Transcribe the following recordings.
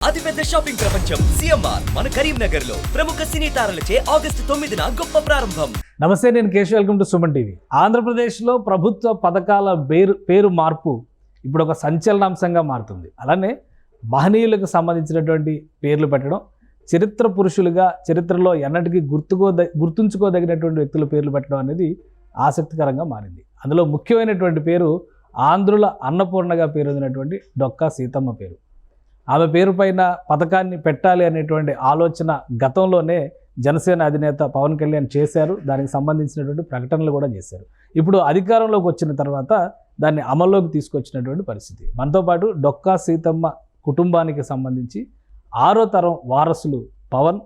అతిపెద్ద షాపింగ్ ప్రపంచం సిఎంఆర్ మన కరీంనగర్ లో ప్రముఖ సినీ తారలచే ఆగస్టు 9న గొప్ప ప్రారంభం. నమస్తే, నేను Keshav. Welcome to Suman TV. ఆంధ్రప్రదేశ్లో ప్రభుత్వ పథకాల పేరు మార్పు ఇప్పుడు ఒక సంచలనాంశంగా మారుతుంది. అలానే మహనీయులకు సంబంధించినటువంటి పేర్లు పెట్టడం, చరిత్ర పురుషులుగా చరిత్రలో ఎన్నటికీ గుర్తుంచుకోదగినటువంటి వ్యక్తుల పేర్లు పెట్టడం అనేది ఆసక్తికరంగా మారింది. అందులో ముఖ్యమైనటువంటి పేరు ఆంధ్రుల అన్నపూర్ణగా పేరొందినటువంటి డొక్కా సీతమ్మ పేరు. ఆమె పేరు పైన పథకాన్ని పెట్టాలి అనేటువంటి ఆలోచన గతంలోనే జనసేన అధినేత పవన్ కళ్యాణ్ చేశారు. దానికి సంబంధించినటువంటి ప్రకటనలు కూడా చేశారు. ఇప్పుడు అధికారంలోకి వచ్చిన తర్వాత దాన్ని అమల్లోకి తీసుకొచ్చినటువంటి పరిస్థితి. మనతో పాటు డొక్కా సీతమ్మ కుటుంబానికి సంబంధించి 6వ తరం వారసులు పవన్,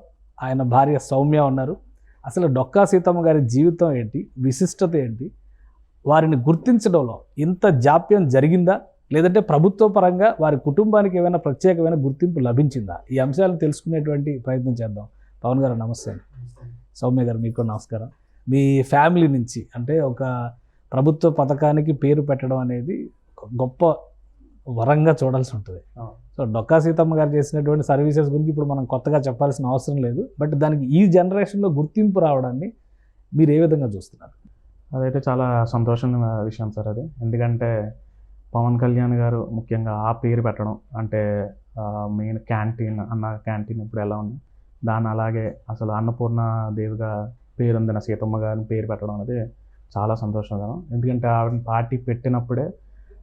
ఆయన భార్య సౌమ్య ఉన్నారు. అసలు డొక్కా సీతమ్మ గారి జీవితం ఏంటి, విశిష్టత ఏంటి, వారిని గుర్తించడంలో ఇంత జాప్యం జరిగిందా, లేదంటే ప్రభుత్వ పరంగా వారి కుటుంబానికి ఏమైనా ప్రత్యేకమైన గుర్తింపు లభించిందా? ఈ అంశాలను తెలుసుకునేటువంటి ప్రయత్నం చేద్దాం. పవన్ గారు నమస్తే. సౌమ్య గారు మీకు నమస్కారం. మీ ఫ్యామిలీ నుంచి అంటే ఒక ప్రభుత్వ పథకానికి పేరు పెట్టడం అనేది గొప్ప వరంగా చూడాల్సి ఉంటుంది. సో డొక్కా సీతమ్మ గారు చేసినటువంటి సర్వీసెస్ గురించి ఇప్పుడు మనం కొత్తగా చెప్పాల్సిన అవసరం లేదు. బట్ దానికి ఈ జనరేషన్లో గుర్తింపు రావడాన్ని మీరు ఏ విధంగా చూస్తున్నారు? అదైతే చాలా సంతోషమైన విషయం సార్ అది. ఎందుకంటే పవన్ కళ్యాణ్ గారు ముఖ్యంగా ఆ పేరు పెట్టడం అంటే మెయిన్ క్యాంటీన్ క్యాంటీన్ ఇప్పుడు ఎలా ఉంది దాన్ని అలాగే అసలు అన్నపూర్ణ దేవిగా పేరొందిన సీతమ్మ గారిని పేరు పెట్టడం అనేది చాలా సంతోషకరం. ఎందుకంటే ఆవిడ పార్టీ పెట్టినప్పుడే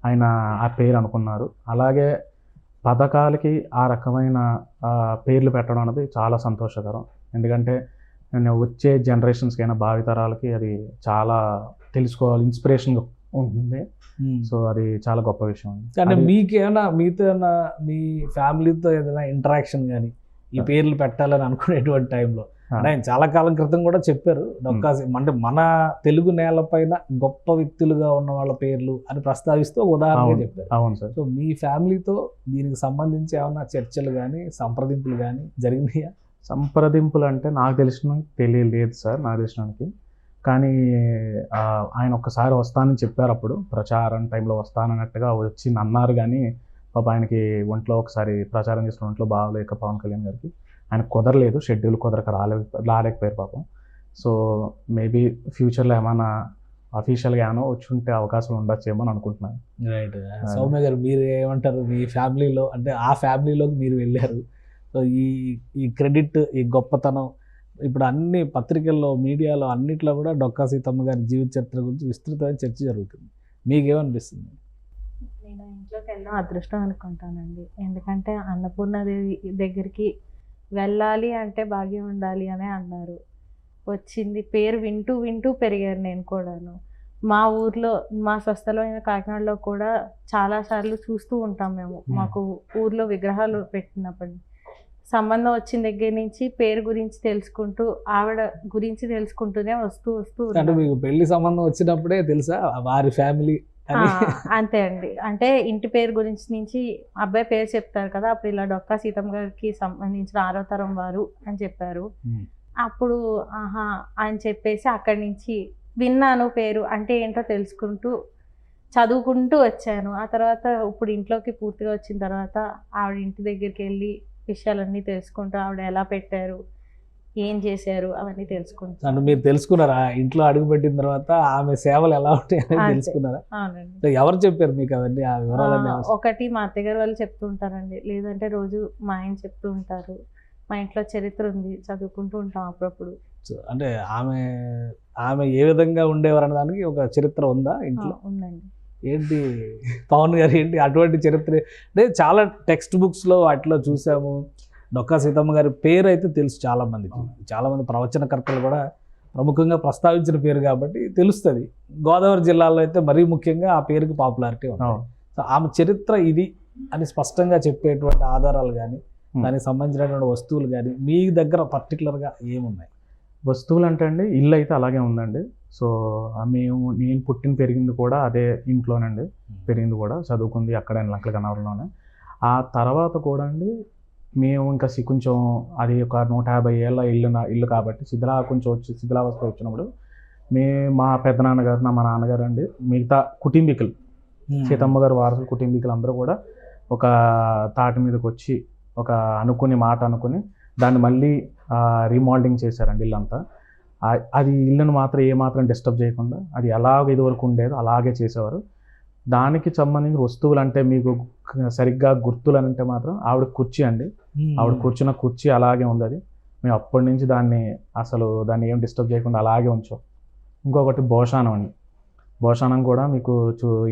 ఆయన ఆ పేరు అనుకున్నారు. అలాగే పథకాలకి ఆ రకమైన పేర్లు పెట్టడం అనేది చాలా సంతోషకరం. ఎందుకంటే నేను వచ్చే జనరేషన్స్కి అయినా భావితరాలకి అది చాలా తెలుసుకోవాలి, ఇన్స్పిరేషన్గా ఉంటుంది. సో అది చాలా గొప్ప విషయం. కానీ మీకేమైనా మీతో ఏమైనా మీ ఫ్యామిలీతో ఏదైనా ఇంటరాక్షన్ కానీ ఈ పేర్లు పెట్టాలని అనుకునేటువంటి టైంలో ఆయన చాలా కాలం క్రితం కూడా చెప్పారు డొక్కా అంటే మన తెలుగు నేలపైన గొప్ప వ్యక్తులుగా ఉన్న వాళ్ళ పేర్లు అని ప్రస్తావిస్తూ ఉదాహరణగా చెప్పారు. అవును సార్. సో మీ ఫ్యామిలీతో దీనికి సంబంధించి ఏమైనా చర్చలు కానీ సంప్రదింపులు కానీ జరిగినాయా? సంప్రదింపులు అంటే నాకు తెలియలేదు సార్, నాకు తెలిసినానికి. కానీ ఆయన ఒక్కసారి వస్తానని చెప్పారు. అప్పుడు ప్రచారం టైంలో వస్తానన్నట్టుగా వచ్చి అన్నారు. కానీ పాప ఆయనకి ఒంట్లో ఒకసారి ప్రచారం చేసిన ఒంట్లో బాగలేక పవన్ కళ్యాణ్ గారికి ఆయన కుదరలేదు, షెడ్యూల్ కుదరక రాలేకపోయారు పాపం. సో మేబీ ఫ్యూచర్లో ఏమైనా అఫీషియల్గా ఏమైనా వచ్చి ఉంటే అవకాశం ఉండొచ్చేమో అని అనుకుంటున్నాను. రైట్. సౌమ్య గారు మీరు ఏమంటారు? మీ ఫ్యామిలీలో అంటే ఆ ఫ్యామిలీలోకి మీరు వెళ్ళారు. సో ఈ క్రెడిట్, ఈ గొప్పతనం ఇప్పుడు అన్ని పత్రికల్లో, మీడియాలో అన్నిట్లో కూడా డొక్కా సీతమ్మ గారి జీవిత చరిత్ర గురించి విస్తృతమైన చర్చ జరుగుతుంది. మీకేమనిపిస్తుంది? నేను ఇంట్లోకి వెళ్ళడం అదృష్టం అనుకుంటానండి. ఎందుకంటే అన్నపూర్ణాదేవి దగ్గరికి వెళ్ళాలి అంటే భాగ్యం ఉండాలి అనే అన్నారు. వచ్చింది, పేరు వింటూ వింటూ పెరిగారు. నేను కూడాను మా ఊర్లో, మా స్వస్థలమైన కాకినాడలో కూడా చాలాసార్లు చూస్తూ ఉంటాం మేము. మాకు ఊర్లో విగ్రహాలు పెట్టినప్పటి సంబంధం వచ్చిన దగ్గర నుంచి పేరు గురించి తెలుసుకుంటూ, ఆవిడ గురించి తెలుసుకుంటూనే వస్తూ అంటే మీకు పెళ్లి సంబంధం వచ్చినప్పుడే తెలుసా వారి ఫ్యామిలీ? అంతే అండి. అంటే ఇంటి పేరు గురించి నుంచి అబ్బాయి పేరు చెప్తారు కదా, అప్పుడు ఇలా డొక్కా సీతమ్మ గారికి సంబంధించిన 6వ తరం వారు అని చెప్పారు. అప్పుడు ఆహా అని చెప్పేసి అక్కడి నుంచి విన్నాను పేరు అంటే ఏంటో తెలుసుకుంటూ చదువుకుంటూ వచ్చాను. ఆ తర్వాత ఇప్పుడు ఇంట్లోకి పూర్తిగా వచ్చిన తర్వాత ఆవిడ ఇంటి దగ్గరికి వెళ్ళి విషయాలన్నీ తెలుసుకుంటూ ఆవిడ ఎలా పెట్టారు, ఏం చేశారు అవన్నీ తెలుసుకుంటారు. అంటే మీరు తెలుసుకున్నారా ఇంట్లో అడుగు పెట్టిన తర్వాత ఆమె సేవలు ఎలా ఉంటాయని తెలుసుకున్నారా? అవునండి. ఎవరు చెప్పారు మీకు అవన్నీ, ఆ వివరాలన్నీ? ఒకటి మా అత్తగారు వాళ్ళు చెప్తూ ఉంటారండి, లేదంటే రోజు మా ఆయన చెప్తూ ఉంటారు. మా ఇంట్లో చరిత్ర ఉంది, చదువుకుంటూ ఉంటాం అప్పుడప్పుడు. అంటే ఆమె ఏ విధంగా ఉండేవారు అనే దానికి ఒక చరిత్ర ఉందా ఇంట్లో? ఉందండి. ఏంటి పవన్ గారు, ఏంటి అటువంటి చరిత్ర? అంటే చాలా టెక్స్ట్ బుక్స్లో వాటిలో చూసాము. డొక్కా సీతమ్మ గారి పేరు అయితే తెలుసు చాలామందికి, చాలామంది ప్రవచనకర్తలు కూడా ప్రముఖంగా ప్రస్తావించిన పేరు కాబట్టి తెలుస్తుంది. గోదావరి జిల్లాలో అయితే మరీ ముఖ్యంగా ఆ పేరుకి పాపులారిటీ ఉంది. సో ఆమె చరిత్ర ఇది అని స్పష్టంగా చెప్పేటువంటి ఆధారాలు కానీ, దానికి సంబంధించినటువంటి వస్తువులు కానీ మీ దగ్గర పర్టికులర్గా ఏమున్నాయి? వస్తువులు అంటే అండి, ఇల్లు అయితే అలాగే ఉందండి. సో నేను పుట్టిన పెరిగింది కూడా అదే ఇంట్లోనండి. పెరిగింది కూడా, చదువుకుంది అక్కడ లంకల గన్నవరంలోనే. ఆ తర్వాత కూడా అండి మేము ఇంకా కొంచెం అది ఒక 150 ఏళ్ళ ఇల్లు కాబట్టి శిథిలావస్థ వచ్చినప్పుడు మా పెద్దనాన్నగారు, మా నాన్నగారు అండి, మిగతా కుటుంబీకులు, సీతమ్మ గారు వారసులు కుటుంబీకులు అందరూ కూడా ఒక తాటి మీదకి వచ్చి ఒక అనుకుని మాట అనుకుని దాన్ని మళ్ళీ రీమోల్డింగ్ చేశారండి ఇల్లంతా. అది ఇల్లును మాత్రం ఏమాత్రం డిస్టర్బ్ చేయకుండా అది ఎలాగ ఇదివరకు ఉండేదో అలాగే చేసేవారు. దానికి సంబంధించిన వస్తువులు అంటే మీకు సరిగ్గా గుర్తులు అంటే మాత్రం ఆవిడ కుర్చీ అండి. ఆవిడ కూర్చున్న కుర్చీ అలాగే ఉంది. అది మేము అప్పటి నుంచి దాన్ని ఏం డిస్టర్బ్ చేయకుండా అలాగే ఉంచాం. ఇంకొకటి భోషానం అండి. భోషానం కూడా మీకు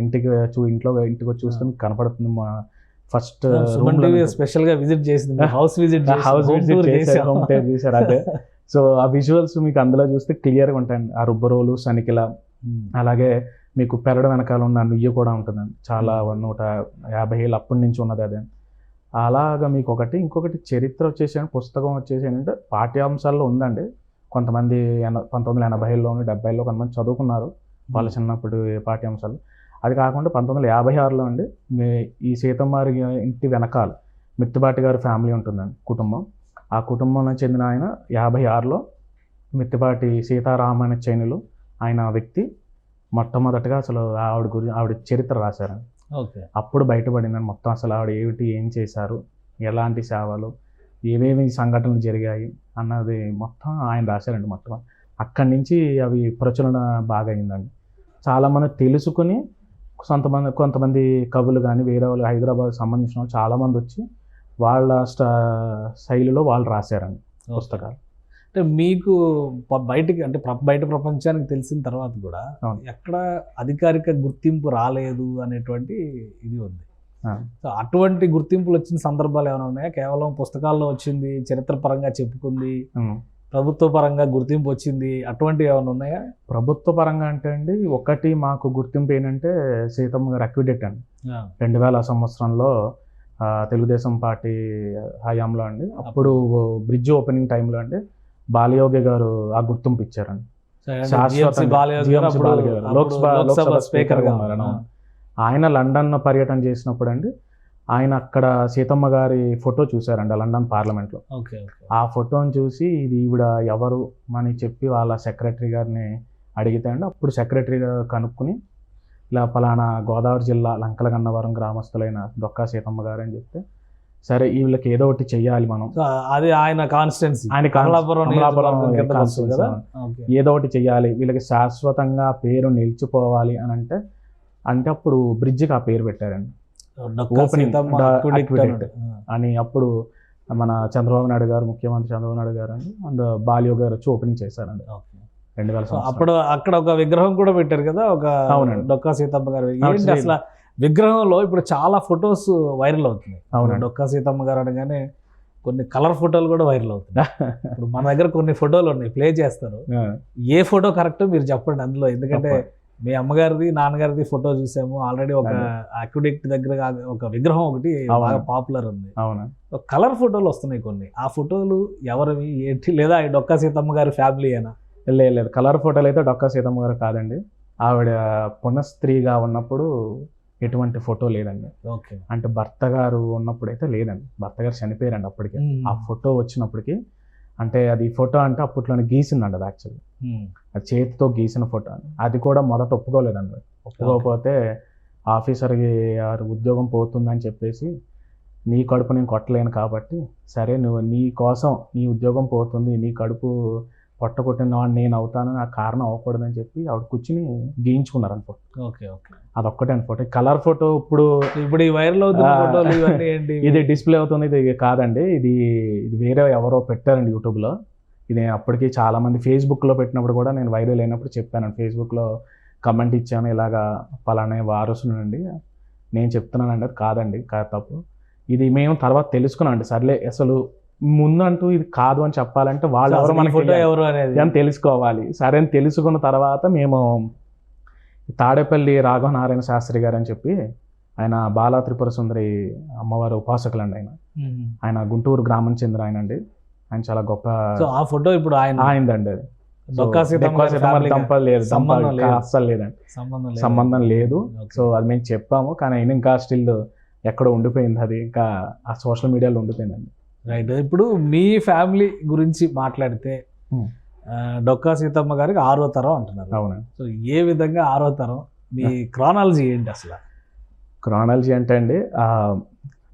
ఇంటికి వచ్చి చూస్తే మీకు కనపడుతుంది. మా ఫస్ట్ స్పెషల్ గా విజిట్ చేసింది, హౌస్ విజిట్ చేశారు అదే. సో ఆ విజువల్స్ మీకు అందులో చూస్తే క్లియర్గా ఉంటాయండి. ఆ రుబ్బరోలు, సనికిల, అలాగే మీకు పెరడు వెనకాల ఉన్న నుయ్యి కూడా ఉంటుందండి. చాలా 150 ఏళ్ళు అప్పటి నుంచి ఉన్నది అదే. అలాగా మీకు ఇంకొకటి చరిత్ర వచ్చేసి పుస్తకం వచ్చేసి ఏంటంటే పాఠ్యాంశాల్లో ఉందండి. కొంతమంది 1980లోను 70లో కొంతమంది చదువుకున్నారు వాళ్ళ చిన్నప్పుడు పాఠ్యాంశాలు. అది కాకుండా 1956లో అండి ఈ సీతమ్మారి ఇంటి వెనకాల మిత్తిపాటి గారి ఫ్యామిలీ ఉంటుందండి, కుటుంబం. ఆ కుటుంబంలో చెందిన ఆయన 56లో మిత్తిపాటి సీతారామణ చైనులు ఆయన వ్యక్తి మొట్టమొదటిగా అసలు ఆవిడ చరిత్ర రాశారండి. అప్పుడు బయటపడిందని మొత్తం అసలు ఆవిడ ఏం చేశారు, ఎలాంటి సేవలు, ఏమేమి సంఘటనలు జరిగాయి అన్నది మొత్తం ఆయన రాశారండి. మొత్తం అక్కడి నుంచి అవి ప్రచురణ బాగా అయిందండి. చాలామంది తెలుసుకుని కొంతమంది కవులు కానీ వేరే వాళ్ళు హైదరాబాద్ సంబంధించిన వాళ్ళు చాలామంది వచ్చి వాళ్ళ శైలిలో వాళ్ళు రాశారండి పుస్తకాలు. అంటే మీకు బయట ప్రపంచానికి తెలిసిన తర్వాత కూడా ఎక్కడ అధికారిక గుర్తింపు రాలేదు అనేటువంటి ఇది ఉంది. సో అటువంటి గుర్తింపులు వచ్చిన సందర్భాలు ఏమైనా ఉన్నాయా? కేవలం పుస్తకాల్లో వచ్చింది, చరిత్ర పరంగా చెప్పుకుంది, ప్రభుత్వ పరంగా గుర్తింపు వచ్చింది, అటువంటివి ఏమైనా ఉన్నాయా? ప్రభుత్వ పరంగా అంటే అండి ఒకటి మాకు గుర్తింపు ఏంటంటే సీతమ్మ గారు అక్విడేట్ అండి. 2000 సంవత్సరంలో తెలుగుదేశం పార్టీ హయాంలో అండి. అప్పుడు బ్రిడ్జ్ ఓపెనింగ్ టైంలో అండి బాలయోగి గారు ఆ గుర్తింపు ఇచ్చారండి. లోక్సభ స్పీకర్గా ఉన్నారు. ఆయన లండన్ పర్యటన చేసినప్పుడు అండి ఆయన అక్కడ సీతమ్మ గారి ఫోటో చూశారండి లండన్ పార్లమెంట్లో. ఆ ఫోటోని చూసి ఇది ఈవిడ ఎవరు అని చెప్పి వాళ్ళ సెక్రటరీ గారిని అడిగితే అండి అప్పుడు సెక్రటరీ గారు కనుక్కుని ఇలా పలానా గోదావరి జిల్లా లంకల గన్నవరం గ్రామస్తులైన డొక్కా సీతమ్మ గారు అని చెప్తే సరే వీళ్ళకి ఏదో ఒకటి చెయ్యాలి మనం, అది ఆయన కాన్స్టిట్యున్సీ, ఏదో ఒకటి చెయ్యాలి వీళ్ళకి శాశ్వతంగా పేరు నిలిచిపోవాలి అని అంటే అప్పుడు బ్రిడ్జికి ఆ పేరు పెట్టారండి అని. అప్పుడు మన చంద్రబాబు నాయుడు గారు, ముఖ్యమంత్రి చంద్రబాబు నాయుడు గారు అండి అండ్ బాలయోగి గారు వచ్చి ఓపెనింగ్ చేశారండి 2000. అప్పుడు అక్కడ ఒక విగ్రహం కూడా పెట్టారు కదా, ఒక డొక్కా సీతమ్మ గారు. ఏంటి అసలు విగ్రహంలో ఇప్పుడు చాలా ఫొటోస్ వైరల్ అవుతున్నాయి. డొక్కా సీతమ్మ గారు అనగానే కొన్ని కలర్ ఫోటోలు కూడా వైరల్ అవుతున్నాయి. ఇప్పుడు మన దగ్గర కొన్ని ఫోటోలు ఉన్నాయి, ప్లే చేస్తారు. ఏ ఫోటో కరెక్ట్ మీరు చెప్పండి అందులో, ఎందుకంటే మీ అమ్మగారిది నాన్నగారిది ఫోటో చూసాము ఆల్రెడీ. ఒక అక్విడెక్ట్ దగ్గర ఒక విగ్రహం ఒకటి బాగా పాపులర్ ఉంది. కలర్ ఫోటోలు వస్తున్నాయి కొన్ని. ఆ ఫోటోలు ఎవరివి ఏంటి, లేదా డొక్కా సీతమ్మ గారి ఫ్యామిలీ అయినా? లేదు, కలర్ ఫోటోలు అయితే డొక్కా సీతమ్మ గారు కాదండి. ఆవిడ పునఃస్త్రీగా ఉన్నప్పుడు ఎటువంటి ఫోటో లేదండి. అంటే భర్త గారు ఉన్నప్పుడు అయితే లేదండి, భర్త గారు చనిపోయారండి అప్పటికే. ఆ ఫోటో వచ్చినప్పటికి అంటే అది ఫోటో అంటే అప్పట్లోనే గీసిందండి అది యాక్చువల్లీ, అది చేతితో గీసిన ఫోటో. అది కూడా మొదట ఒప్పుకోలేదండి. ఒప్పుకోకపోతే ఆఫీసర్కి ఉద్యోగం పోతుందని చెప్పేసి నీ కడుపు నేను కొట్టలేను కాబట్టి సరే నువ్వు నీ కోసం నీ ఉద్యోగం పోతుంది, నీ కడుపు పొట్ట కొట్టిన వాడిని నేను అవుతాను, నాకు కారణం అవ్వకూడదని చెప్పి ఆవిడ కూర్చుని గీయించుకున్నారు అనుకోండి. అదొక్కటే అనుకోండి. కలర్ ఫోటో ఇప్పుడు ఈ వైరల్ అవుతున్న ఫోటోలు ఇవన్నీ ఏంటి? ఇది డిస్ప్లే అవుతుంది, ఇది కాదండి, ఇది వేరే ఎవరో పెట్టారండి యూట్యూబ్లో. ఇది అప్పటికి చాలామంది ఫేస్బుక్లో పెట్టినప్పుడు కూడా నేను వైరల్ అయినప్పుడు చెప్పాను, ఫేస్బుక్లో కమెంట్ ఇచ్చాను, ఇలాగా పలానే వారసునండి నేను చెప్తున్నానండి, అది కాదండి, తప్పు. ఇది మేము తర్వాత తెలుసుకున్నాండి. సర్లే అసలు ముందంటూ ఇది కాదు అని చెప్పాలంటే వాళ్ళు ఎవరు మనకి ఎవరు అనేది అని తెలుసుకోవాలి. సరే అని తెలుసుకున్న తర్వాత మేము తాడేపల్లి రాఘవనారాయణ శాస్త్రి గారు అని చెప్పి ఆయన బాలా త్రిపుర సుందరి అమ్మవారి ఉపాసకులు అండి. ఆయన గుంటూరు గ్రామం చెందిన ఆయన అండి. ఆయన చాలా గొప్ప. ఆ ఫోటో ఇప్పుడు ఆయనదండి. అది అస్సలు లేదండి, సంబంధం లేదు. సో అది మేము చెప్పాము కానీ ఆయన ఇంకా స్టిల్ ఎక్కడో ఉండిపోయింది, అది ఇంకా ఆ సోషల్ మీడియాలో ఉండిపోయిందండి. రైట్. ఇప్పుడు మీ ఫ్యామిలీ గురించి మాట్లాడితే డొక్కా సీతమ్మ గారికి 6వ తరం అంటున్నారు. అవునండి. సో ఏ విధంగా 6వ తరం, మీ క్రానాలజీ ఏంటి అసలు? క్రానాలజీ అంటే అండి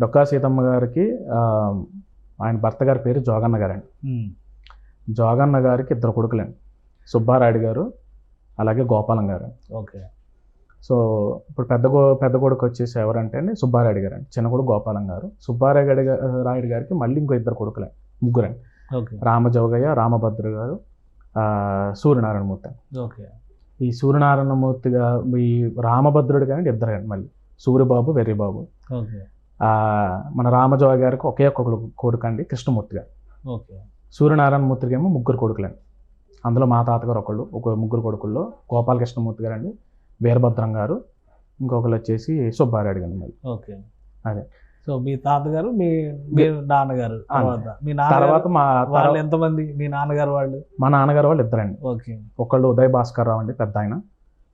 డొక్కా సీతమ్మ గారికి ఆయన భర్త గారి పేరు జోగన్న గారండి. జోగన్న గారికి 2 కొడుకులండి, సుబ్బారాయుడు గారు అలాగే గోపాలం గారు. ఓకే. సో ఇప్పుడు పెద్ద కొడుకు వచ్చేసి ఎవరంటే అండి సుబ్బారాయుడు గారు అండి, చిన్న కొడుకు గోపాలం గారు. రాయుడు గారికి మళ్ళీ ఇంకో 2 కొడుకులండి, ముగ్గురండి. ఓకే. రామజోగయ్య, రామభద్ర గారు, సూర్యనారాయణమూర్తి. ఓకే. ఈ సూర్యనారాయణమూర్తిగా ఈ రామభద్రుడు కానీ 2 అండి, మళ్ళీ సూర్యబాబు, వెర్రిబాబు. ఓకే. మన రామజోగ గారికి ఒకే కొడుకు అండి, కృష్ణమూర్తి గారు. ఓకే. సూర్యనారాయణమూర్తికి ఏమో 3 కొడుకులండి. అందులో మా తాతగారు ఒకళ్ళు, 3 కొడుకుల్లో గోపాలకృష్ణమూర్తి గారు అండి, వీరభద్రం గారు, ఇంకొకరు వచ్చేసి సుబ్బారాయుడు గారు మళ్ళీ. ఓకే. అదే. సో మీ తాతగారు, మీ నాన్నగారు, మీ తర్వాత వాళ్ళు ఎంతమంది? మీ నాన్నగారు వాళ్ళు? మా నాన్నగారు వాళ్ళు 2 అండి. ఓకే. ఒకళ్ళు ఉదయ్ భాస్కర్ రావు అండి, పెద్ద ఆయన,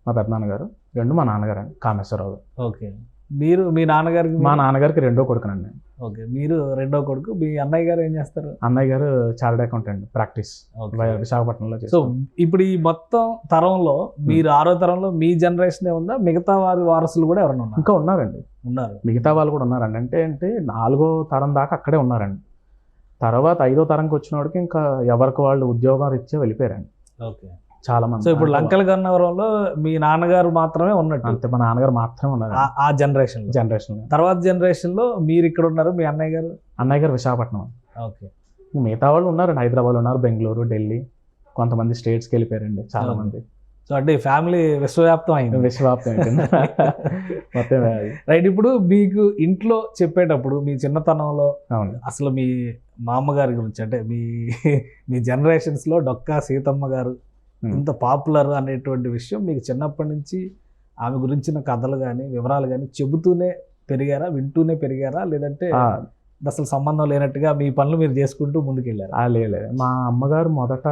మా పెద్ద నాన్నగారు. 2 మా నాన్నగారు అండి, కామేశ్వరరావు గారు. ఓకే. మీరు మీ నాన్నగారికి? మా నాన్నగారికి 2వ కొడుకునండి. ఓకే. మీరు 2వ కొడుకు. మీ అన్నయ్య గారు ఏం చేస్తారు? అన్నయ్య గారు చార్టెడ్ అకౌంటెంట్ ప్రాక్టీస్ విశాఖపట్నంలో. సో ఇప్పుడు ఈ మొత్తం తరంలో మీరు 6వ తరంలో మీ జనరేషన్ ఉందా? మిగతా వారి వారసులు కూడా ఎవరైనా ఉన్నారు? ఇంకా ఉన్నారండి, ఉన్నారు. మిగతా వాళ్ళు కూడా ఉన్నారండి. అంటే 4వ తరం దాకా అక్కడే ఉన్నారండి. తర్వాత 5వ తరంకి వచ్చినోడికి ఇంకా ఎవరికి వాళ్ళు ఉద్యోగం రీత్యా వెళ్ళిపోయారండి. ఓకే. చాలా మంది. సో ఇప్పుడు లంకల గన్నవరంలో మీ నాన్నగారు మాత్రమే ఉన్నట్టు? అంతే, మా నాన్నగారు మాత్రమే ఉన్నారు ఆ జనరేషన్. తర్వాత జనరేషన్ లో మీరు ఇక్కడ ఉన్నారు, మీ అన్నయ్య గారు విశాఖపట్నం. ఓకే. మిగతా వాళ్ళు ఉన్నారండి, హైదరాబాద్ ఉన్నారు, బెంగళూరు, ఢిల్లీ, కొంతమంది స్టేట్స్కి వెళ్ళిపోయారండి చాలా మంది. సో అంటే ఫ్యామిలీ విశ్వవ్యాప్తం అయింది. మొత్తం రైట్. ఇప్పుడు మీకు ఇంట్లో చెప్పేటప్పుడు మీ చిన్నతనంలో అసలు మీ మామగారి గురించి, అంటే మీ జనరేషన్స్ లో డొక్కా సీతమ్మ గారు ఇంత పాపులర్ అనేటువంటి విషయం మీకు చిన్నప్పటి నుంచి ఆమె గురించిన కథలు కానీ వివరాలు కానీ చెబుతూనే పెరిగారా, వింటూనే పెరిగారా, లేదంటే అసలు సంబంధం లేనట్టుగా మీ పనులు మీరు చేసుకుంటూ ముందుకెళ్ళారు? లేదు, మా అమ్మగారు మొదట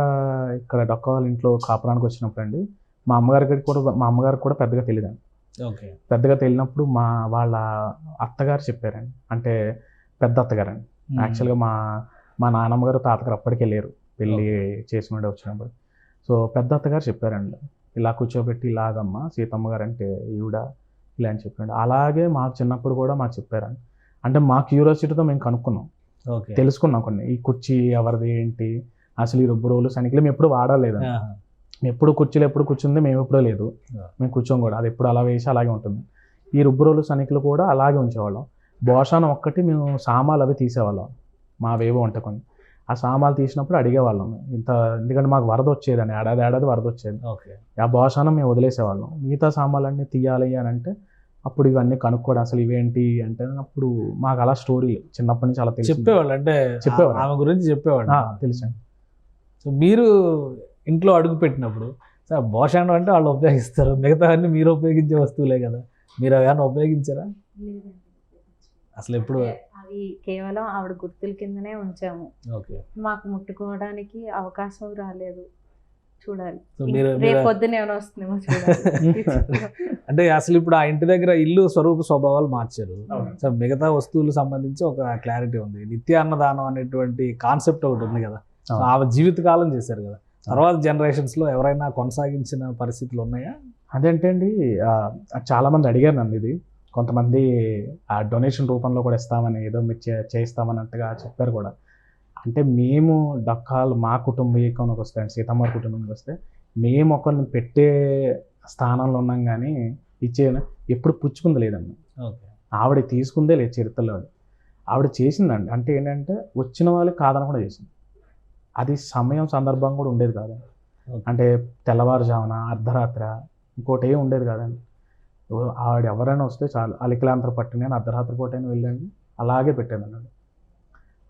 ఇక్కడ డొక్కా వాళ్ళ ఇంట్లో కాపురానికి వచ్చినప్పుడు అండి, మా అమ్మగారికి కూడా పెద్దగా తెలియదండి. ఓకే. పెద్దగా తెలియనప్పుడు వాళ్ళ అత్తగారు చెప్పారండి, అంటే పెద్ద అత్తగారండి. యాక్చువల్గా మా నాన్నమ్మ గారు తాతగారు అప్పటికే లేరు, పెళ్ళి చేసుకుంటే వచ్చినప్పుడు. సో పెద్ద అత్తగారు చెప్పారండి, ఇలా కూర్చోబెట్టి ఇలాగమ్మ సీతమ్మ గారు అంటే ఈవిడ ఇలా అని చెప్పారండి. అలాగే మాకు చిన్నప్పుడు కూడా మాకు చెప్పారండి. అంటే మా క్యూరియాసిటీతో మేము కనుక్కున్నాం, తెలుసుకున్నాం కొన్ని. ఈ కుర్చీ ఎవరిది ఏంటి, అసలు ఈ రుబ్బు రోలు సనికిలు మేము ఎప్పుడు వాడలేదు. ఎప్పుడు కుర్చీలు ఎప్పుడు కూర్చుంది మేము ఎప్పుడూ లేదు, మేము కూర్చోం కూడా. అది ఎప్పుడు అలా వేసి అలాగే ఉంటుంది. ఈ రుబ్బు రోలు సనికిలు కూడా అలాగే ఉంచేవాళ్ళం. భోషానం ఒక్కటి మేము సామాలు అవి తీసేవాళ్ళం, మావేవో వంటకొని. ఆ సామాలు తీసినప్పుడు అడిగేవాళ్ళం ఎందుకంటే మాకు వరద వచ్చేదని, ఏడాది వరద వచ్చేది. ఆ భోషానం మేము వదిలేసేవాళ్ళం. మిగతా సామాన్లన్నీ తీయాలి అని అంటే అప్పుడు ఇవన్నీ కనుక్కోవడం, అసలు ఇవేంటి అంటే అప్పుడు మాకు అలా స్టోరీ చిన్నప్పటి నుంచి అలా చెప్పేవాళ్ళు, అంటే చెప్పేవాళ్ళు ఆమె గురించి చెప్పేవాళ్ళు, తెలుసండి. సో మీరు ఇంట్లో అడుగు పెట్టినప్పుడు సార్ భోషానం అంటే వాళ్ళు ఉపయోగిస్తారు, మిగతా అన్ని మీరు ఉపయోగించే వస్తువులే కదా, మీరు ఏమైనా ఉపయోగించారా? అసలు ఎప్పుడు? అవి కేవలం ఆవిడ గుర్తుల కిందనే ఉంచాము. ఓకే. మాకు ముట్టుకోవడానికి అవకాశం రాలేదు. చూడాలి, సో మీరు రేపు పొద్దున ఏమైనా వస్తుందేమో చూడాలి. అంటే అసలు ఇప్పుడు ఆ ఇంటి దగ్గర ఇల్లు స్వరూప స్వభావాలు మార్చారు. సో మిగతా వస్తువులకు సంబంధించి ఒక క్లారిటీ ఉంది. నిత్యాన్నదానం అనేటువంటి కాన్సెప్ట్ ఒకటి ఉంది కదా, ఆ జీవితకాలం చేశారు కదా. తర్వాత జనరేషన్స్ లో ఎవరైనా కొనసాగించిన పరిస్థితులు ఉన్నాయా? అదేంటే అండి, చాలా మంది అడిగారు నన్ను ఇది. కొంతమంది ఆ డొనేషన్ రూపంలో కూడా ఇస్తామని, ఏదో మీరు చేయిస్తామన్నట్టుగా చెప్పారు కూడా. అంటే మేము డొక్కాలు మా కుటుంబీకంలోకి వస్తే, సీతమ్మ కుటుంబానికి వస్తే, మేము ఒకరిని పెట్టే స్థానంలో ఉన్నాం కానీ ఎప్పుడు పుచ్చుకుంది లేదండి. ఆవిడ తీసుకుందే లేదు చరిత్రలో. ఆవిడ చేసిందండి. అంటే ఏంటంటే వచ్చిన వాళ్ళకి కాదని కూడా చేసింది. అది సమయం సందర్భం కూడా ఉండేది కాదండి. అంటే తెల్లవారుజామున, అర్ధరాత్ర, ఇంకోటి ఏం ఉండేది కాదండి. ఆవిడ ఎవరైనా వస్తే చాలు, అలికిలాంతర పట్టిన కానీ అర్ధరాత్రి పూట అయినా వెళ్ళండి, అలాగే పెట్టేది అన్నాడు.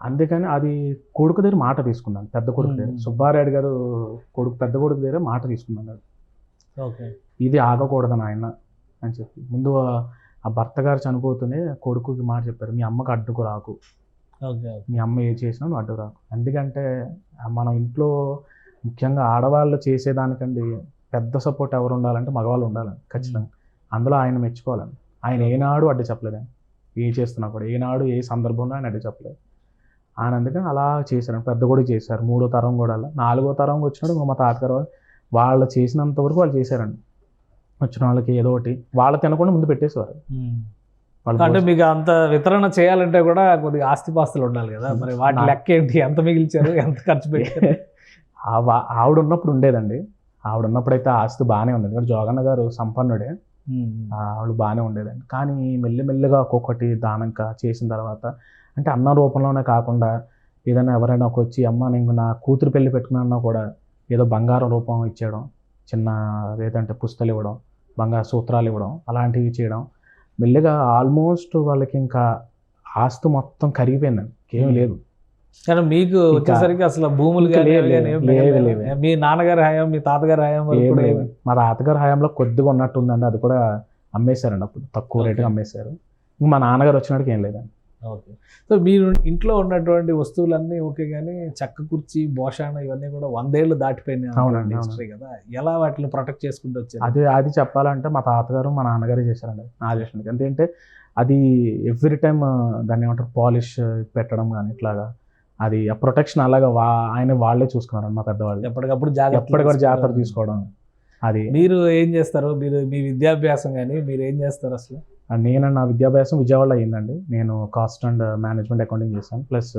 అందుకని అది కొడుకు దగ్గర మాట తీసుకున్నాను, పెద్ద కొడుకు దగ్గర, సుబ్బారాయుడు గారు పెద్ద కొడుకు దగ్గర మాట తీసుకున్నాడు. ఇది ఆగకూడదని ఆయన అని చెప్పి ముందు ఆ భర్త గారు చనిపోతూనే కొడుకుకి మాట చెప్పారు, మీ అమ్మకి అడ్డుకు రాకు, మీ అమ్మ ఏ చేసినా నువ్వు అడ్డు రాకు. ఎందుకంటే మన ఇంట్లో ముఖ్యంగా ఆడవాళ్ళు చేసేదానికండి పెద్ద సపోర్ట్ ఎవరు ఉండాలంటే మగవాళ్ళు ఉండాలండి ఖచ్చితంగా. అందులో ఆయన మెచ్చుకోవాలండి. ఆయన ఏనాడు అడ్డు చెప్పలేదండి, ఏ చేస్తున్నా కూడా ఏనాడు ఏ సందర్భంలో ఆయన అడ్డు చెప్పలేదు. ఆయన అందుకని అలా చేశారండి. పెద్ద కూడా చేశారు, 3వ తరం కూడా. 4వ తరం వచ్చినప్పుడు మా తాతగారు వాళ్ళు చేసినంత వరకు వాళ్ళు చేశారండి. వచ్చిన వాళ్ళకి ఏదో ఒకటి వాళ్ళు తినకుండా ముందు పెట్టేసేవారు. వాళ్ళు అంటే మీకు అంత వితరణ చేయాలంటే కూడా కొద్దిగా ఆస్తిపాస్తులు ఉండాలి కదా, మరి వాటి లెక్క ఏంటి, ఎంత మిగిల్చారు, ఎంత ఖర్చు పెట్టారు? ఆవిడ ఉన్నప్పుడు ఉండేదండి. ఆవిడ ఉన్నప్పుడు అయితే ఆస్తి బాగానే ఉండేది, ఎందుకంటే జోగన్న గారు సంపన్నుడే, ఆవిడ బాగానే ఉండేదండి. కానీ మెల్లిమెల్లిగా ఒక్కొక్కటి దానంక చేసిన తర్వాత, అంటే అన్న రూపంలోనే కాకుండా ఏదైనా ఎవరైనా ఒక వచ్చి అమ్మ నేను నా కూతురు పెళ్లి పెట్టుకున్నా కూడా ఏదో బంగారం రూపం ఇచ్చేయడం, చిన్న ఏదంటే పుస్తలు ఇవ్వడం, బంగారు సూత్రాలు ఇవ్వడం, అలాంటివి చేయడం. మెల్లిగా ఆల్మోస్ట్ వాళ్ళకి ఇంకా ఆస్తి మొత్తం కరిగిపోయిందండి, ఏమీ లేదు. కానీ మీకు వచ్చేసరికి అసలు భూములు ఇంకా కానీ లేవు, అవి కానీ ఏం లేవు, మిగలలేవా? లేవు. మీ నాన్నగారి హయాం, మీ తాతగారి హయాం వరకు ఏం కూడా లేదు. మా తాతగారు హయాంలో కొద్దిగా ఉన్నట్టు ఉందండి, అది కూడా అమ్మేశారండి, అప్పుడు తక్కువ రేటుగా అమ్మేశారు. ఇంక మా నాన్నగారు వచ్చినట్టుగా ఏం లేదండి. ఓకే. సో మీరు ఇంట్లో ఉన్నటువంటి వస్తువులన్నీ ఓకే, కానీ చెక్క కుర్చీ, భోషాణ ఇవన్నీ కూడా 100 ఏళ్ళు దాటిపోయినాయి అవునండి, హిస్టరీ కదా, ఎలా వాటిని ప్రొటెక్ట్ చేసుకుంటూ వచ్చారు? అది చెప్పాలంటే మా తాతగారు మా నాన్నగారే చేశారండి నా చేసినకి. ఎందుకంటే అది ఎవ్రీ టైమ్ దాన్ని ఏమంటారు పాలిష్ పెట్టడం కానీ ఇట్లాగా, అది ఆ ప్రొటెక్షన్ అలాగా ఆయన వాళ్ళే చూసుకున్నారు మా పెద్దవాళ్ళు. ఎప్పటికప్పుడు ఎప్పటికప్పుడు జాగ్రత్త తీసుకోవడం. అది మీరు ఏం చేస్తారు, మీరు మీ విద్యాభ్యాసం కానీ మీరు ఏం చేస్తారు అసలు? నేను నా విద్యాభ్యాసం విజయవాడలో అయ్యిందండి. నేను కాస్ట్ అండ్ మేనేజ్మెంట్ అకౌంటింగ్ చేశాను, ప్లస్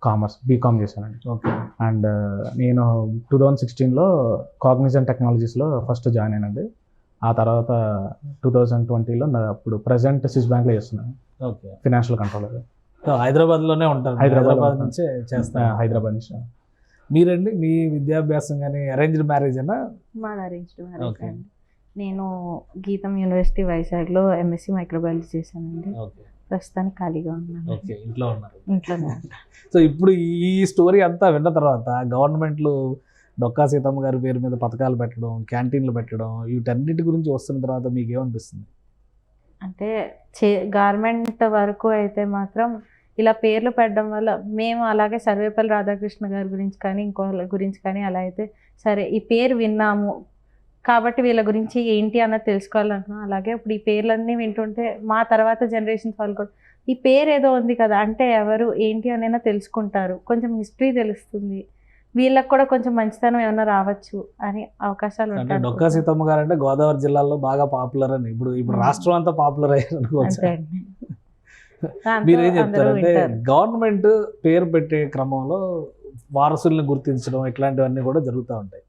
కామర్స్ బీకామ్ చేశానండి. ఓకే. అండ్ నేను 2016లో కాగ్నిజెంట్ టెక్నాలజీస్లో ఫస్ట్ జాయిన్ అయినండి. ఆ తర్వాత 2020లో అప్పుడు ప్రజెంట్ స్విస్ బ్యాంక్లో చేస్తున్నాను, ఓకే, ఫినాన్షియల్ కంట్రోలర్. సో హైదరాబాద్లోనే ఉంటారు? హైదరాబాద్ నుంచే చేస్తారు? హైదరాబాద్ నుంచి. మీరండి, మీ విద్యాభ్యాసం కానీ అరేంజ్డ్ మ్యారేజ్ అన్నా? మాది అరేంజ్డ్ మ్యారేజ్ అండి. నేను గీతం యూనివర్సిటీ వైజాగ్లో ఎంఎస్సి మైక్రోబయాలజీ చేశానండి. ఓకే. ప్రస్తుతానికి ఖాళీగా ఉన్నాను. ఓకే, ఇంట్లో ఉన్నారు. ఇంట్లోనే. సో ఇప్పుడు ఈ స్టోరీ అంతా విన్న తర్వాత గవర్నమెంట్లు డొక్కా సీతమ్మ గారి పేరు మీద పథకాలు పెట్టడం, క్యాంటీన్లు పెట్టడం, వీటన్నిటి గురించి వస్తున్న తర్వాత మీకు ఏమనిపిస్తుంది? అంటే గవర్నమెంట్ వరకు అయితే మాత్రం ఇలా పేర్లు పెట్టడం వల్ల మేము అలాగే సర్వేపల్లి రాధాకృష్ణ గారి గురించి కానీ ఇంకోళ్ళ గురించి కానీ అలా అయితే సరే ఈ పేరు విన్నాము కాబట్టి వీళ్ళ గురించి ఏంటి అన్నది తెలుసుకోవాలనుకున్నాం. అలాగే ఇప్పుడు ఈ పేర్లన్నీ వింటుంటే మా తర్వాత జనరేషన్స్ వాళ్ళు కూడా ఈ పేరు ఏదో ఉంది కదా అంటే ఎవరు ఏంటి అనైనా తెలుసుకుంటారు, కొంచెం హిస్టరీ తెలుస్తుంది, వీళ్ళకి కూడా కొంచెం మంచితనం ఏమైనా రావచ్చు అని అవకాశాలు అంటే ఉంటాయి. డొక్కా సీతమ్మ గారు అంటే గోదావరి జిల్లాలో బాగా పాపులర్ అని, ఇప్పుడు రాష్ట్రం అంతా పాపులర్ అయ్యారు అనుకోవచ్చు. అంతే అండి. మీరేం చెప్తారు అందరూ అంటే వింటారు. గవర్నమెంట్ పేరు పెట్టే క్రమంలో వారసుల్ని గుర్తించడం ఇట్లాంటివన్నీ కూడా జరుగుతూ ఉంటాయి.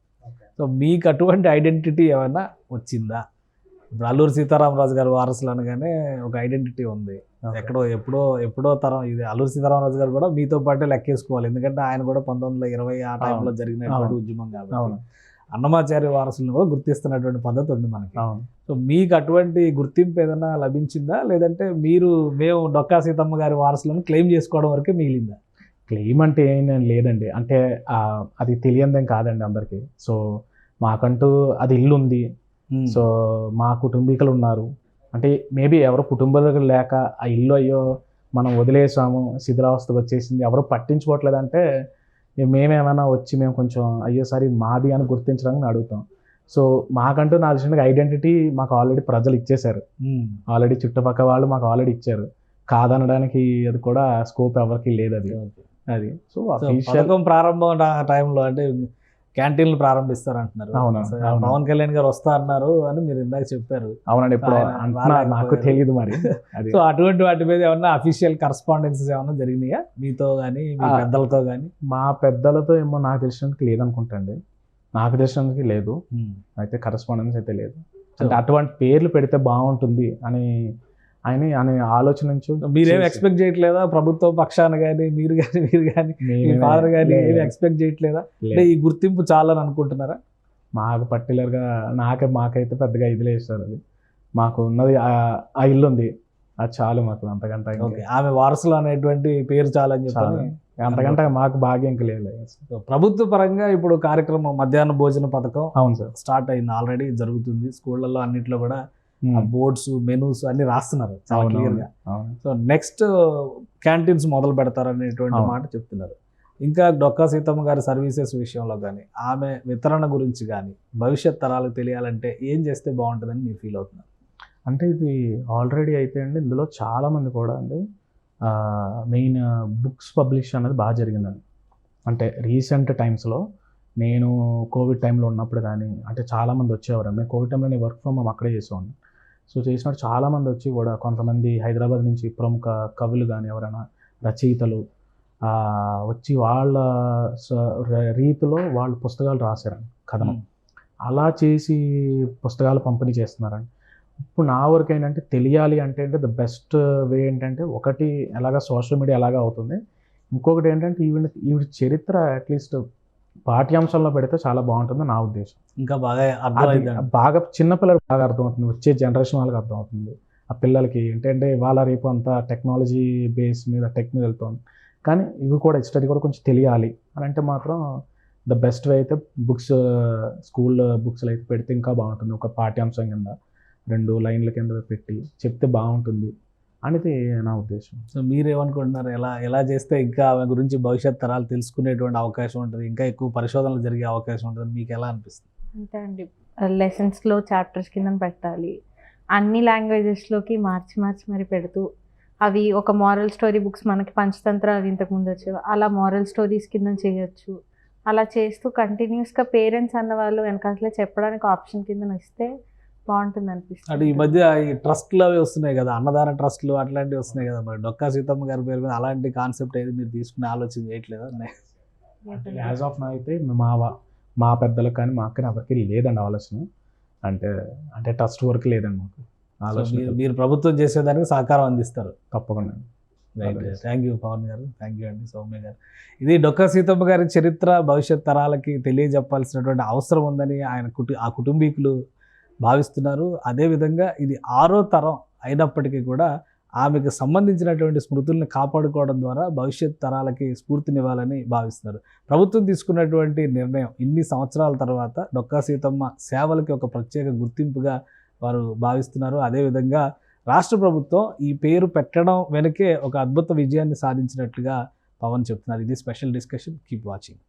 సో మీకు అటువంటి ఐడెంటిటీ ఏమైనా వచ్చిందా? ఇప్పుడు అల్లూరి సీతారామరాజు గారు వారసులు అనగానే ఒక ఐడెంటిటీ ఉంది, ఎక్కడో ఎప్పుడో తరం. ఇది అల్లూరి సీతారామరాజు గారు కూడా మీతో పాటే లెక్కేసుకోవాలి, ఎందుకంటే ఆయన కూడా 1920 ఆ టైంలో జరిగినటువంటి ఉద్యమం కాబట్టి. అన్నమాచార్య వారసులను కూడా గుర్తిస్తున్నటువంటి పద్ధతి ఉంది మనకి. సో మీకు అటువంటి గుర్తింపు ఏదైనా లభించిందా, లేదంటే మేము డొక్కా సీతమ్మ గారి వారసులను క్లెయిమ్ చేసుకోవడం వరకే మిగిలిందా? క్లెయిమ్ అంటే ఏం లేదండి, అంటే అది తెలియదేం కాదండి అందరికీ. సో మాకంటూ అది ఇల్లు ఉంది, సో మా కుటుంబీకులు ఉన్నారు. అంటే మేబీ ఎవరో కుటుంబాలు లేక ఆ ఇల్లు అయ్యో మనం వదిలేసాము, శిథిలావస్థకు వచ్చేసింది, ఎవరో పట్టించుకోవట్లేదంటే మేమేమైనా వచ్చి మేము కొంచెం అయ్యో సరే మాది అని గుర్తించడానికి అడుగుతాం. సో మాకంటూ నా విషయానికి ఐడెంటిటీ మాకు ఆల్రెడీ ప్రజలు ఇచ్చేశారు, ఆల్రెడీ చుట్టుపక్కల వాళ్ళు మాకు ఆల్రెడీ ఇచ్చారు. కాదనడానికి అది కూడా స్కోప్ ఎవరికి లేదు. అది సో పథకం ప్రారంభం టైంలో అంటే క్యాంటీన్లు ప్రారంభిస్తారు అంటున్నారు. అవునా, పవన్ కళ్యాణ్ గారు వస్తా అన్నారు అని మీరు ఇందాక చెప్పారు. అవునండి, ఇప్పుడు నాకు తెలియదు మరి. సో అటువంటి వాటి మీద ఏమన్నా అఫీషియల్ కరస్పాండెన్సెస్ ఏమన్నా జరిగినాయా మీతో కానీ మీ పెద్దలతో కానీ? మా పెద్దలతో ఏమో నాకు తెలిసినందుకు లేదనుకుంటండి, నాకు తెలిసినందుకు లేదు, అయితే కరస్పాండెన్స్ అయితే లేదు. అంటే అటువంటి పేర్లు పెడితే బాగుంటుంది అని ఆయన ఆలోచన నుంచి. మీరేం ఎక్స్పెక్ట్ చేయట్లేదా ప్రభుత్వ పక్షాన కానీ మీరు కానీ మీ ఫాదర్ కానీ ఏమి ఎక్స్పెక్ట్ చేయట్లేదా? అంటే ఈ గుర్తింపు చాలని అనుకుంటున్నారా? మాకు పర్టికులర్గా మాకైతే పెద్దగా ఇది లేదు సార్. అది మాకు ఉన్నది ఆ ఇల్లు ఉంది, అది చాలు మాకు, అంతకంటే ఆమె వారసులు అనేటువంటి పేరు చాలని చెప్పాలి, అంతకంటే మాకు భాగ్యం ఇంకా లేదు. ప్రభుత్వ పరంగా ఇప్పుడు కార్యక్రమం మధ్యాహ్న భోజన పథకం అవును సార్ స్టార్ట్ అయింది, ఆల్రెడీ జరుగుతుంది. స్కూళ్ళల్లో అన్నింటిలో కూడా బోర్డ్స్ మెనూస్ అన్ని రాస్తున్నారు చాలా క్లియర్గా. సో నెక్స్ట్ క్యాంటీన్స్ మొదలు పెడతారనేటువంటి మాట చెప్తున్నారు. ఇంకా డొక్కా సీతమ్మ గారి సర్వీసెస్ విషయంలో కానీ ఆమె వితరణ గురించి కానీ భవిష్యత్ తరాలకు తెలియాలంటే ఏం చేస్తే బాగుంటుందని మీరు ఫీల్ అవుతున్నారు? అంటే ఇది ఆల్రెడీ అయితే అండి, ఇందులో చాలామంది కూడా అండి మెయిన్ బుక్స్ పబ్లిష్ అనేది బాగా జరిగిందండి. అంటే రీసెంట్ టైమ్స్లో నేను కోవిడ్ టైంలో ఉన్నప్పుడు కానీ అంటే చాలామంది వచ్చేవారు. మేము కోవిడ్ టైంలో నేను వర్క్ ఫ్రమ్ హోమ్ అక్కడే చేసేవాడిని. సో చేసినట్టు చాలామంది వచ్చి కూడా కొంతమంది హైదరాబాద్ నుంచి ప్రముఖ కవులు కానీ ఎవరైనా రచయితలు వచ్చి వాళ్ళ రీతిలో వాళ్ళు పుస్తకాలు రాశారండి, కథనం. అలా చేసి పుస్తకాలు పంపిణీ చేస్తున్నారండి. ఇప్పుడు నా వరకు ఏంటంటే తెలియాలి అంటే ద బెస్ట్ వే ఏంటంటే ఒకటి ఎలాగా సోషల్ మీడియా ఎలాగా అవుతుంది, ఇంకొకటి ఏంటంటే ఈవిడ చరిత్ర అట్లీస్ట్ పాఠ్యాంశంలో పెడితే చాలా బాగుంటుంది నా ఉద్దేశం. ఇంకా బాగా అర్థమైంది. బాగా చిన్నపిల్లలకు బాగా అర్థమవుతుంది, వచ్చే జనరేషన్ వాళ్ళకి అర్థమవుతుంది. ఆ పిల్లలకి ఏంటంటే ఇవాళ రేపు అంతా టెక్నాలజీ బేస్ మీద టెక్ మీద వెళ్తుంది, కానీ ఇవి కూడా స్టడీ కూడా కొంచెం తెలియాలి అని అంటే మాత్రం ద బెస్ట్ వే అయితే బుక్స్, స్కూల్ బుక్స్లో అయితే పెడితే ఇంకా బాగుంటుంది. ఒక పాఠ్యాంశం కింద 2 లైన్ల కింద పెట్టి చెప్తే బాగుంటుంది అనేది నా ఉద్దేశం. సో మీరేమనుకుంటున్నారు, ఎలా చేస్తే ఇంకా ఆమె గురించి భవిష్యత్ తరాలు తెలుసుకునేటువంటి అవకాశం ఉంటుంది, ఇంకా ఎక్కువ పరిశోధనలు జరిగే అవకాశం ఉంటుంది, మీకు ఎలా అనిపిస్తుంది? అంతే అండి, లెసన్స్లో చాప్టర్స్ కింద పెట్టాలి, అన్ని లాంగ్వేజెస్లోకి మార్చి మరి పెడుతూ, అవి ఒక మారల్ స్టోరీ బుక్స్ మనకి పంచతంత్ర అవి ఇంతకుముందు వచ్చేవి, అలా మారల్ స్టోరీస్ కింద చేయొచ్చు. అలా చేస్తూ కంటిన్యూస్గా పేరెంట్స్ అన్న వాళ్ళు వెనకాలే చెప్పడానికి ఆప్షన్ కింద ఇస్తే బాగుంటుంది అనిపిస్తుంది. అంటే ఈ మధ్య ఈ ట్రస్ట్లు అవి వస్తున్నాయి కదా, అన్నదాన ట్రస్ట్లు అట్లాంటివి వస్తున్నాయి కదా, మరి డొక్కా సీతమ్మ గారి పేరు మీద అలాంటి కాన్సెప్ట్ ఏది మీరు తీసుకునే ఆలోచన చేయట్లేదా? యాజ్ ఆఫ్ నా అయితే మా పెద్దలకు కానీ మాకు కానీ ఎవరికి లేదండి ఆలోచన, అంటే ట్రస్ట్ వరకు లేదండి మాకు ఆలోచన. మీరు ప్రభుత్వం చేసేదానికి సహకారం అందిస్తారు తప్పకుండా. థ్యాంక్ యూ పవన్ గారు, థ్యాంక్ యూ అండి సౌమ్య గారు. ఇది డొక్కా సీతమ్మ గారి చరిత్ర భవిష్యత్ తరాలకి తెలియజెప్పాల్సినటువంటి అవసరం ఉందని ఆ కుటుంబీకులు భావిస్తున్నారు. అదేవిధంగా ఇది 6వ తరం అయినప్పటికీ కూడా ఆమెకు సంబంధించినటువంటి స్మృతుల్ని కాపాడుకోవడం ద్వారా భవిష్యత్ తరాలకి స్ఫూర్తినివ్వాలని భావిస్తున్నారు. ప్రభుత్వం తీసుకున్నటువంటి నిర్ణయం ఇన్ని సంవత్సరాల తర్వాత డొక్కా సీతమ్మ సేవలకి ఒక ప్రత్యేక గుర్తింపుగా వారు భావిస్తున్నారు. అదేవిధంగా రాష్ట్ర ప్రభుత్వం ఈ పేరు పెట్టడం వెనకే ఒక అద్భుత విజయాన్ని సాధించినట్లుగా పవన్ చెప్తున్నారు. ఇది స్పెషల్ డిస్కషన్. Keep watching.